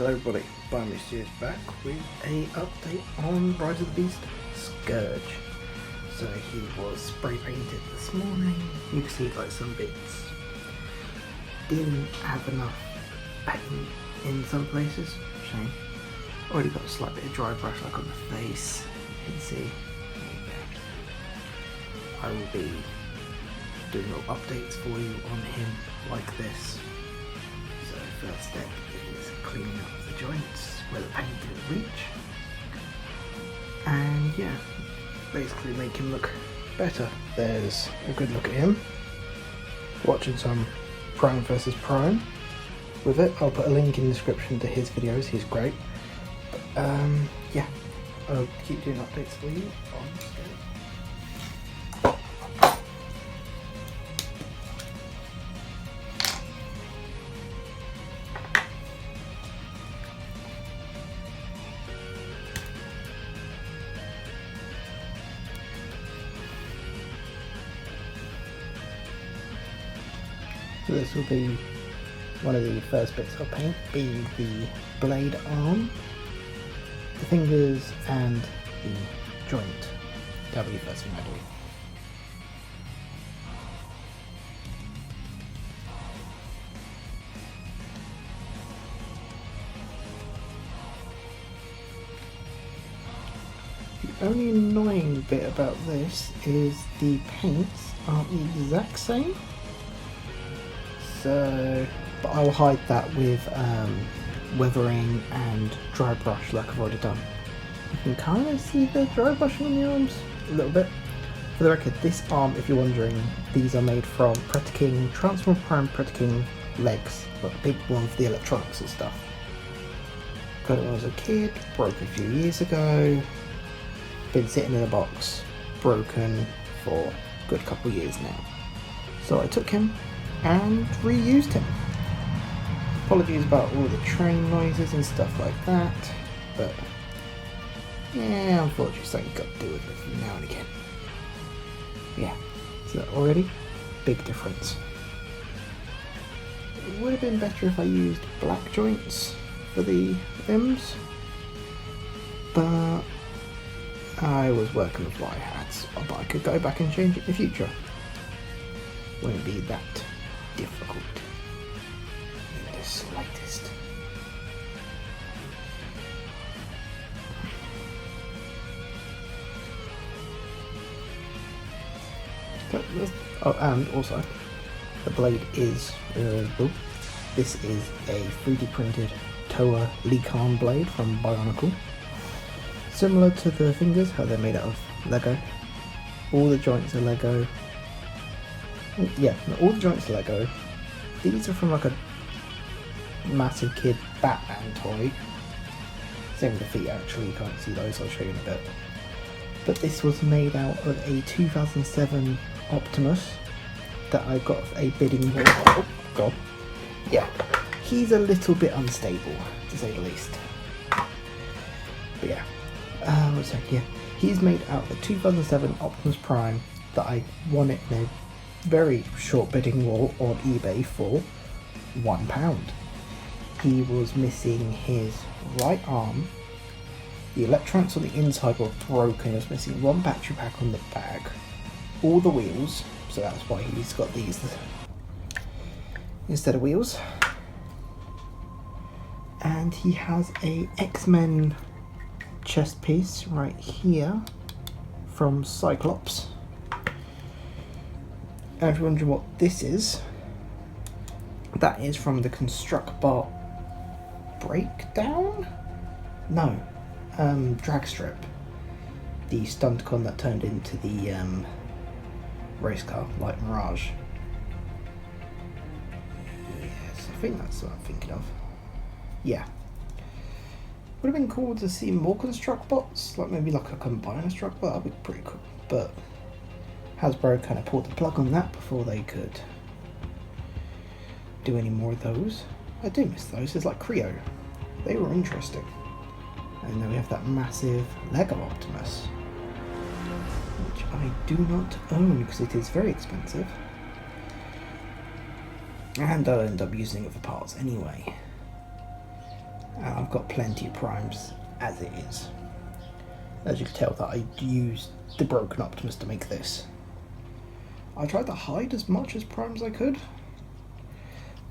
Hello everybody, Biomy back with a update on Rise of the Beast Scourge. So he was spray painted this morning. You can see like some bits didn't have enough paint in some places. Shame. Already got a slight bit of dry brush like on the face. You can see. I will be doing little updates for you on him like this. So first step is cleaning up the joints where the paint didn't reach, and yeah, basically make him look better. There's a good look at him watching some Prime vs Prime with it. I'll put a link in the description to his videos, he's great. Yeah, I'll keep doing updates for you on this game. So this will be one of the first bits I'll paint, being the blade arm, the fingers and the joint. That'll be the first thing I do. The only annoying bit about this is the paints aren't the exact same. So, but I'll hide that with weathering and dry brush like I've already done. You can kind of see the dry brushing on the arms a little bit. For the record, this arm, if you're wondering, these are made from Predaking, Transform Prime Predaking legs, like the big one for the electronics and stuff. Got it when I was a kid, broke a few years ago, been sitting in a box, broken for a good couple of years now. So I took him and reused him. Apologies about all the train noises and stuff like that, but yeah, unfortunately something you've got to do with it from now and again. Yeah, so already, big difference. It would have been better if I used black joints for the limbs, but I was working with what I had, but I could go back and change it in the future. Won't be that difficult in the slightest. Oh, and also the blade is removable. This is a 3D printed Toa Likan blade from Bionicle. Similar to the fingers, how they're made out of Lego. All the joints are Lego. Yeah, all the joints are Lego. These are from like a massive kid Batman toy. Same with the feet actually, you can't see those, I'll show you in a bit. But this was made out of a 2007 Optimus that I got a bidding war. Oh god. Yeah, he's a little bit unstable, to say the least. But yeah, what's that? Yeah, he's made out of a 2007 Optimus Prime that I won it in a very short bidding war on eBay for £1. He was missing his right arm, the electronics on the inside were broken, he was missing one battery pack on the back, all the wheels, so that's why he's got these instead of wheels, and he has a X-Men chest piece right here from Cyclops. And if you're wondering what this is, that is from the Constructbot Breakdown? No, drag strip. The Stunticon that turned into the race car, like Mirage. Yes, I think that's what I'm thinking of. Yeah. Would have been cool to see more Constructbots, like maybe like a combiner Constructbot, that'd be pretty cool. But Hasbro kind of pulled the plug on that before they could do any more of those. I do miss those. It's like Creo. They were interesting. And then we have that massive Lego Optimus, which I do not own because it is very expensive. And I'll end up using it for parts anyway. And I've got plenty of primes as it is. As you can tell that I used the Broken Optimus to make this. I tried to hide as much as primes I could,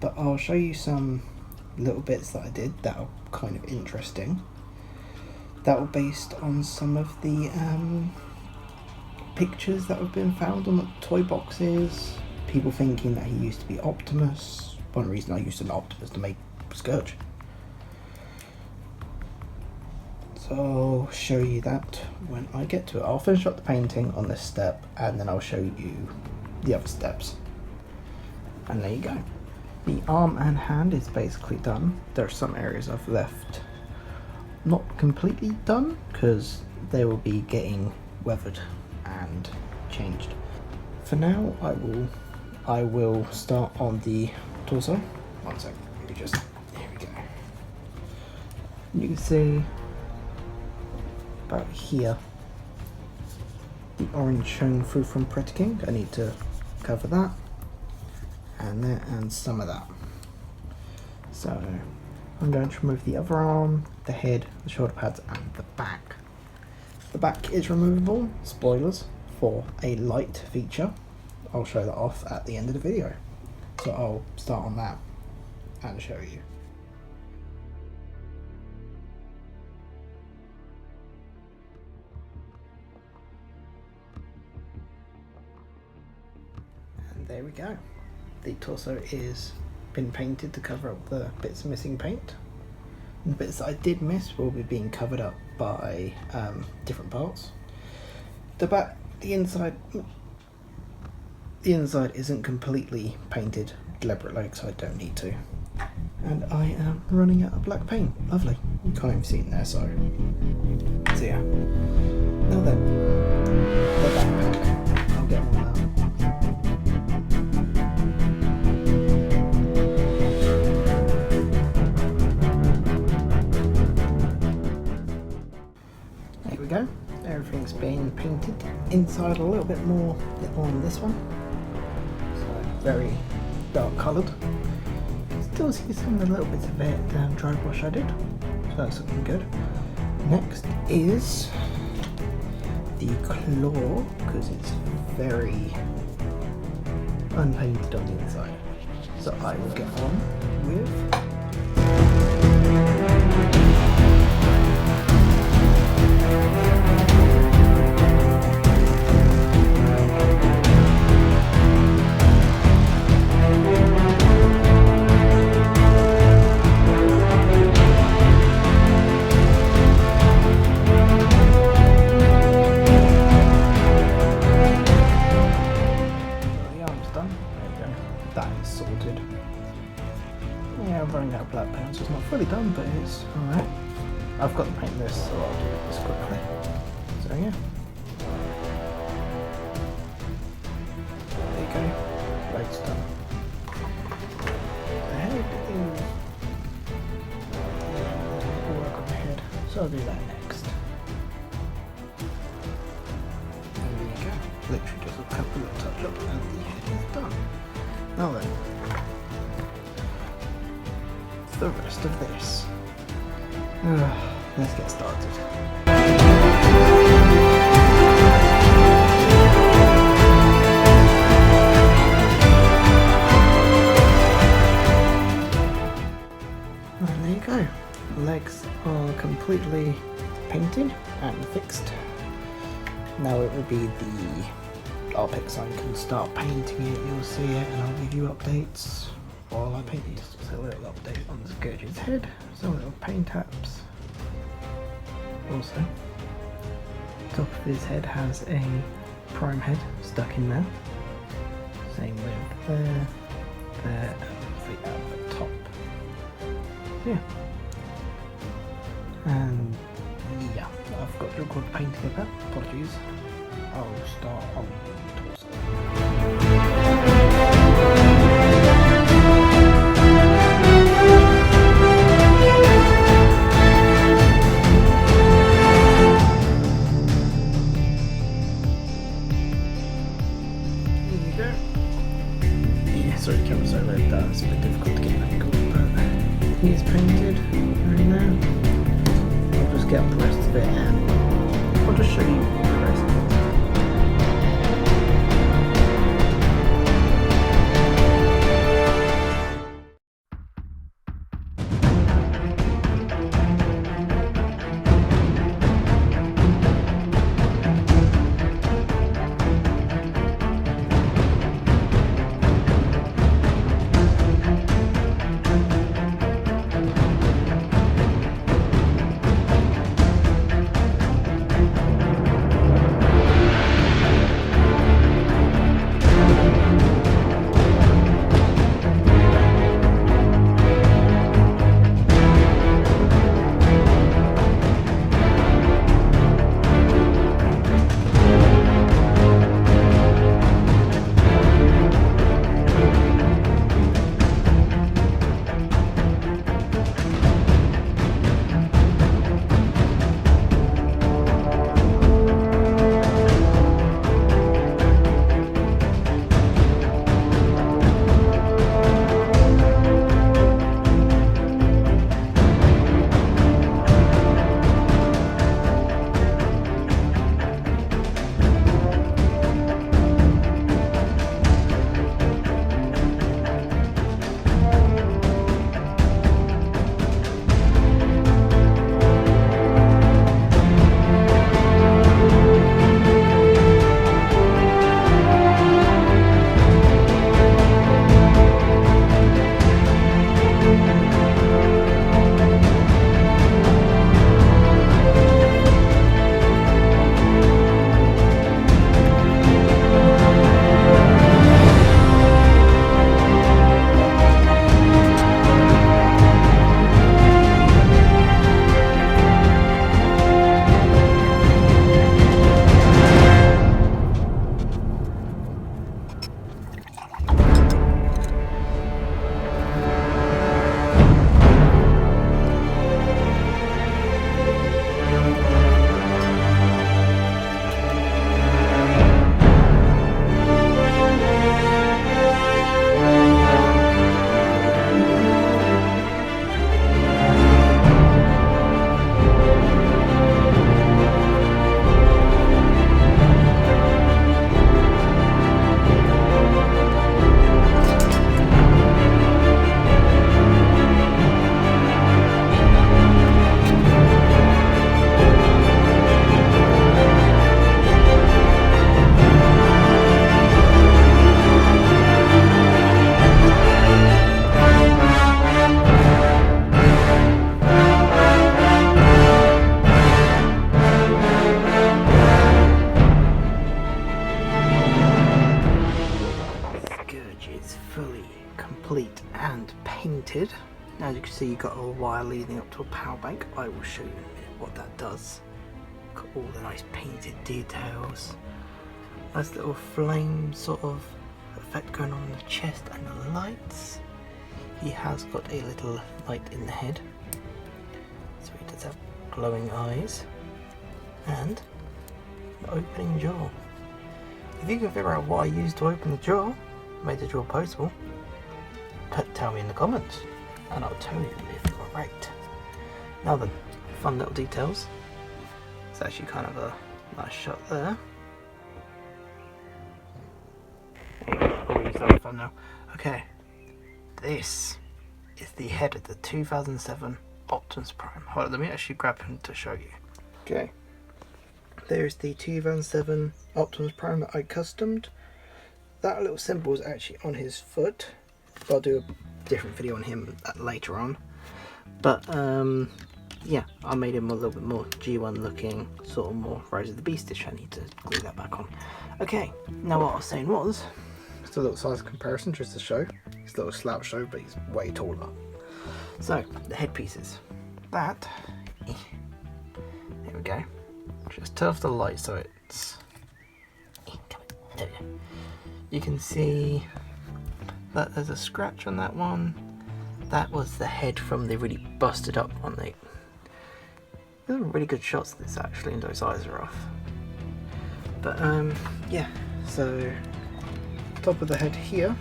but I'll show you some little bits that I did that are kind of interesting. That were based on some of the pictures that have been found on the toy boxes. People thinking that he used to be Optimus. One reason I used an Optimus to make Scourge. So I'll show you that when I get to it. I'll finish up the painting on this step and then I'll show you the other steps. And there you go. The arm and hand is basically done. There are some areas I've left not completely done because they will be getting weathered and changed. For now I will start on the torso. One second, here we go. You can see about here the orange showing through from Pretty King. I need to cover that and there and some of that. So I'm going to remove the other arm, the head, the shoulder pads and the back. The back is removable, spoilers, for a light feature. I'll show that off at the end of the video. So I'll start on that and show you. And there we go. The torso is been painted to cover up the bits missing paint. And the bits that I did miss will be being covered up by different parts. The inside isn't completely painted deliberately because I don't need to. And I am running out of black paint. Lovely. You can't even see it in there, so yeah. Now then, the backpack. I'll get one out. There we go. Everything's been painted inside a little bit more on this one. So very dark coloured. Still see some of the little bits of it dry brush I did. So that's looking good. Next is the claw, because it's very unpainted on the inside. So I will get on with fully done, but it's alright. I've got to paint this, so I'll do this quickly. So yeah. There you go. Light's done. The head is... I'll work on the head, so I'll do that next. And there you go. Literally just a couple of touch up and the head is done. Now then. The rest of this. Let's get started. And there you go. Legs are completely painted and fixed. Now it will be the armpit so I can start painting it. You'll see it and I'll give you updates while I paint. So a little update on the Scourge's head, some little paint taps. Also, top of his head has a prime head stuck in there. Same with there, and at the top. Yeah. And yeah, I've got to record painting of that. Apologies. I'll start on the torso. Sorry, the camera's so low that it's a bit difficult to get an angle, but he's painted very nice. get up the rest of it, and I'll just show you the rest. Fully complete and painted. As you can see, you've got a wire leading up to a power bank. I will show you in a minute what that does. Got all the nice painted details. Nice little flame sort of effect going on in the chest and the lights. He has got a little light in the head, so he does have glowing eyes and an opening jaw. If you can figure out what I used to open the jaw, made the jaw postable, tell me in the comments and I'll tell you if you were right. Now then, fun little details. It's actually kind of a nice shot there. I'll use that thumbnail. Okay, this is the head of the 2007 Optimus Prime. Hold on, let me actually grab him to show you. Okay, there's the 2007 Optimus Prime that I customed. That little symbol is actually on his foot. I'll do a different video on him later on. But yeah, I made him a little bit more G1 looking, sort of more Rise of the Beastish. I need to glue that back on. Okay, now what I was saying was, just a little size comparison just to show. He's a little slouch show, but he's way taller. So, the headpieces. That, there we go. Just turn off the light so it's, there we go. You can see that there's a scratch on that one. That was the head from the really busted up one. There's really good shots of this actually, and those eyes are off. But yeah, so top of the head here,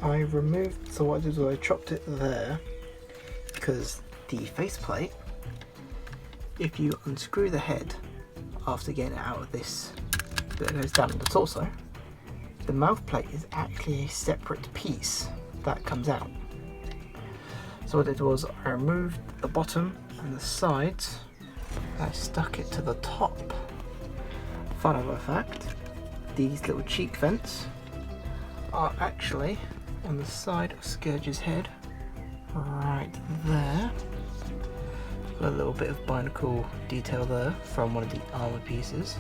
I removed, so what I did was I chopped it there because the faceplate if you unscrew the head after getting it out of this bit that goes down in the torso, the mouth plate is actually a separate piece that comes out. So what I did was I removed the bottom and the sides, and I stuck it to the top. Fun of a fact, these little cheek vents are actually on the side of Scourge's head, right there. Got a little bit of barnacle detail there from one of the armor pieces.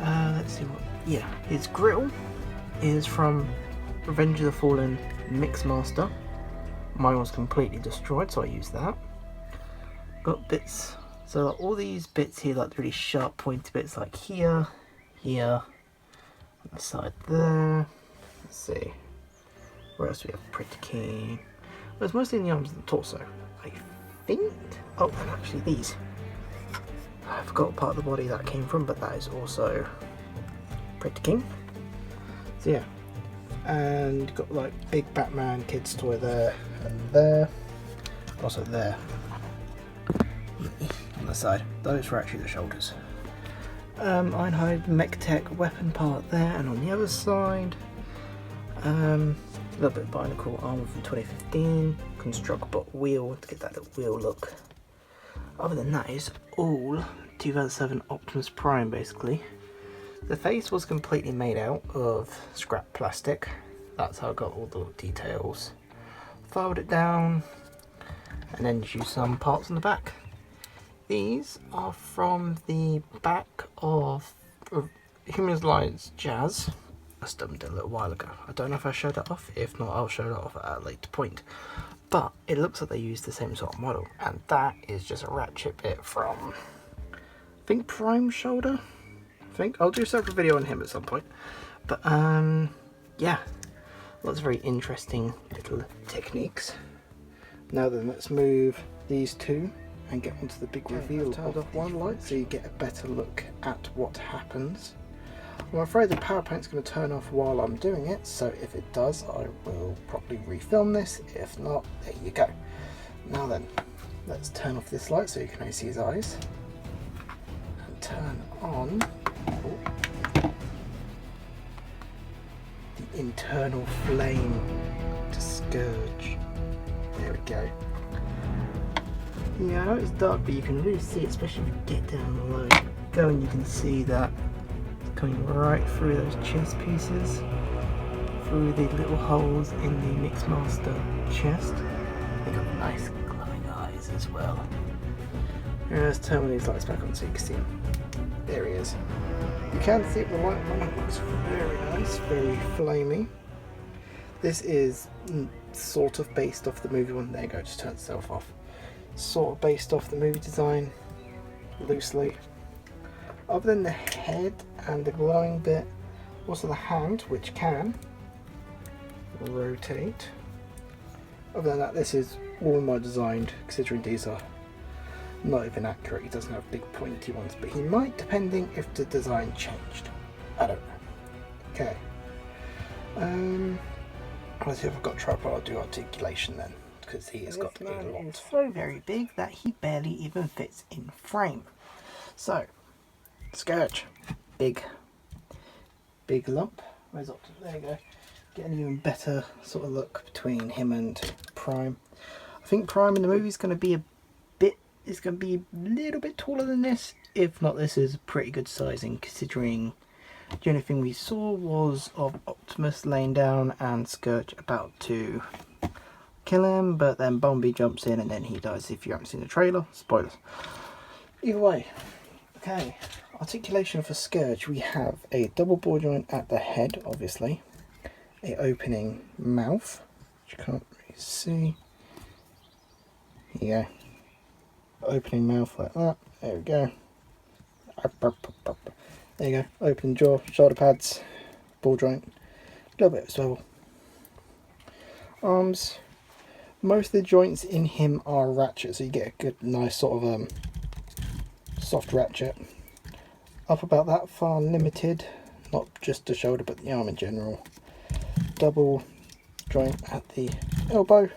Let's see what. Yeah, his grill is from Revenge of the Fallen Mixmaster. Mine was completely destroyed, so I used that. Got bits, so like all these bits here, like the really sharp pointy bits, like here, on the side there. Let's see, where else do we have Pretty King? Well, it's mostly in the arms and the torso, I think. Oh, and actually these. I forgot what part of the body that came from, but that is also Pretty King. So yeah, and got like big Batman kids toy there and there, also there on the side. Those were actually the shoulders. Ironhide Mech Tech weapon part there, and on the other side, a little bit of Barnacle armor from 2015, Constructbot wheel to get that little wheel look. Other than that, is all 2007 Optimus Prime basically. The face was completely made out of scrap plastic. That's how I got all the details. Filed it down and then used some parts on the back. These are from the back of Humans Lions Jazz. I stumbled it a little while ago. I don't know if I showed that off. If not, I'll show that off at a later point. But it looks like they used the same sort of model, and that is just a ratchet bit from, I think, Prime shoulder. I think I'll do a separate video on him at some point. But yeah, lots of very interesting little techniques. Now then, let's move these two and get onto the big reveal. Turned off one light so you get a better look at what happens. I'm afraid the power paint's going to turn off while I'm doing it, so if it does, I will probably refilm this. If not, there you go. Now then, let's turn off this light so you can only see his eyes, and turn on the internal flame to Scourge. There we go. Yeah, I know it's dark, but you can really see it, especially if you get down low. Go and you can see that coming right through those chest pieces, through the little holes in the Mixmaster chest. They got nice glowing eyes as well. And let's turn one of these lights back on so you can see him. There he is. You can see it with the light on. It looks very nice, very flamey. This is sort of based off the movie one. There you go, just turned itself off. Sort of based off the movie design, loosely. Other than the head and the glowing bit, also the hand, which can rotate. Other than that, this is all my designed, considering these are not even accurate. He doesn't have big pointy ones, but he might, depending if the design changed. I don't know. Okay. Let's see if I've got tripod. I'll do articulation then, because he has got a lot. It's so very big that he barely even fits in frame. So, Scourge, big lump. Where's Optimus? There you go. Get an even better sort of look between him and Prime. I think Prime in the movie is going to be a little bit taller than this. If not, this is pretty good sizing, considering the only thing we saw was of Optimus laying down and Scourge about to kill him, but then Bumblebee jumps in and then he dies. If you haven't seen the trailer, spoilers. Either way, okay. Articulation for Scourge, we have a double ball joint at the head, obviously, a opening mouth, which you can't really see. Here you go. Opening mouth like that. There we go. There you go. Open jaw, shoulder pads, ball joint, a little bit of swivel. Arms. Most of the joints in him are ratchet, so you get a good, nice sort of soft ratchet. Up about that far, limited, not just the shoulder but the arm in general. Double joint at the elbow.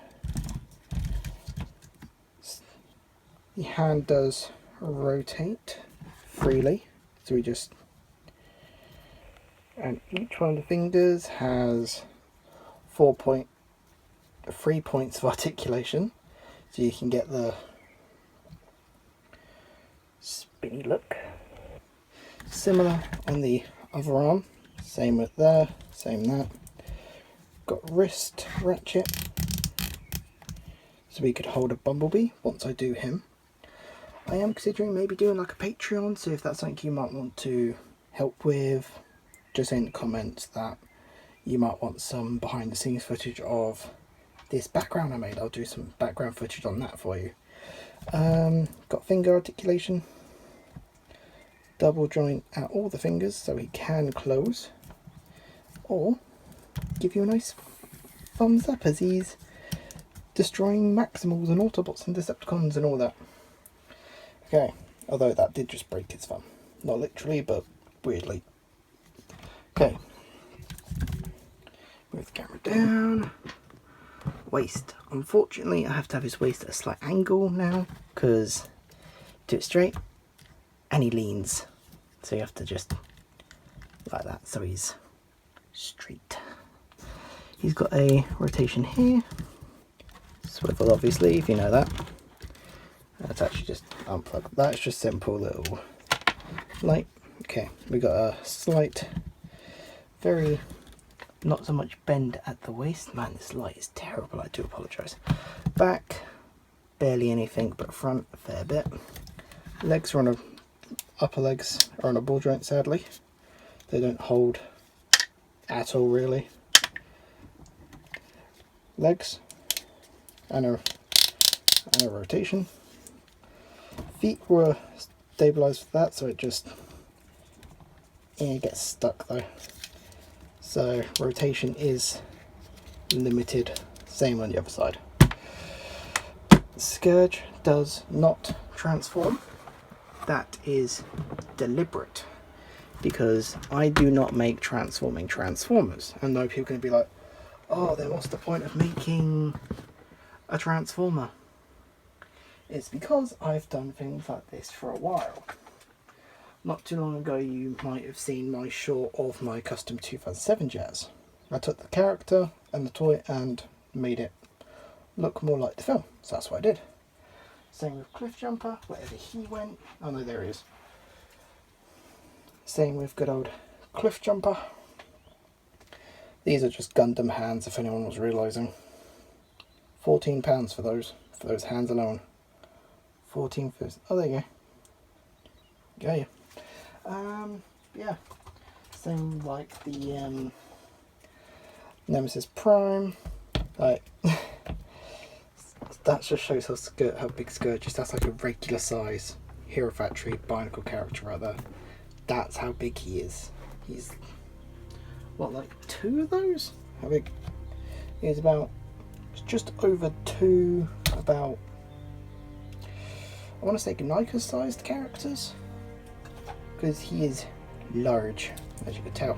The hand does rotate freely. So we just, and each one of the fingers has 3 points of articulation, so you can get the spinny look. Similar on the other arm, same with there, same that. Got wrist ratchet, so we could hold a bumblebee once I do him. I am considering maybe doing like a Patreon, so if that's something you might want to help with, just in the comments that you might want some behind the scenes footage of this background I made. I'll do some background footage on that for you. Got finger articulation, double joint at all the fingers so he can close, or give you a nice thumbs up as he's destroying Maximals and Autobots and Decepticons and all that. Okay, although that did just break his thumb. Not literally, but weirdly. Okay. Move the camera down. Waist. Unfortunately, I have to have his waist at a slight angle now, because do it straight, and he leans. So you have to just, like that, so he's straight. He's got a rotation here. Swivel, obviously, if you know that. That's actually just unplug. That's just simple little light. Okay, we got a slight, very, not so much bend at the waist. Man, this light is terrible, I do apologise. Back, barely anything, but front, a fair bit. Legs are on upper legs are on a ball joint, sadly. They don't hold at all, really. Legs, and a rotation. Feet were stabilised for that, so it just gets stuck though. So rotation is limited. Same on the other side. Scourge does not transform. That is deliberate, because I do not make transforming Transformers. I know people are going to be like, oh, then what's the point of making a Transformer? It's because I've done things like this for a while. Not too long ago you might have seen my short of my custom 2007 Jazz. I took the character and the toy and made it look more like the film, so that's what I did. Same with Cliff Jumper, wherever he went. Oh no, there he is. Same with good old Cliff Jumper. These are just Gundam hands, if anyone was realising. £14 for those hands alone. 14 first. Oh, there you go. Yeah. Yeah. Same like the Nemesis Prime. Like that just shows how big Scourge is. That's like a regular size Hero Factory Bionicle character right there. That's how big he is. He's what, like 2 of those? How big? He's about just over 2. About, I want to say Gnaika sized characters, because he is large, as you could tell.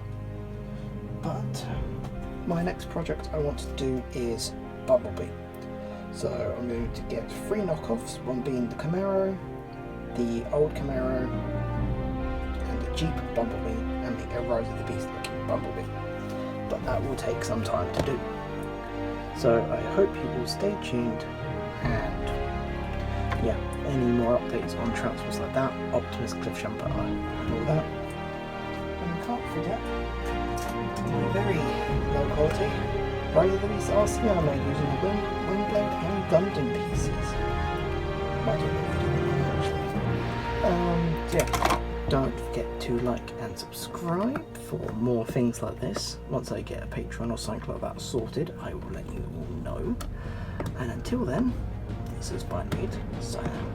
But my next project I want to do is Bumblebee. So I'm going to get 3 knockoffs, one being the Camaro, the old Camaro, and the Jeep Bumblebee, and make a Rise of the Beast looking Bumblebee. But that will take some time to do. So I hope you will stay tuned, and yeah, any more updates on transfers like that, Optimus, Cliff Jumper, and all that. And you can't forget my very low quality Rise of the Beast RC I made using the Windblade and Gundam pieces. Might do a video on that actually. Yeah, don't forget to like and subscribe for more things like this. Once I get a Patreon or something like that sorted, I will let you all know. And until then, this is Bindweed, signing out.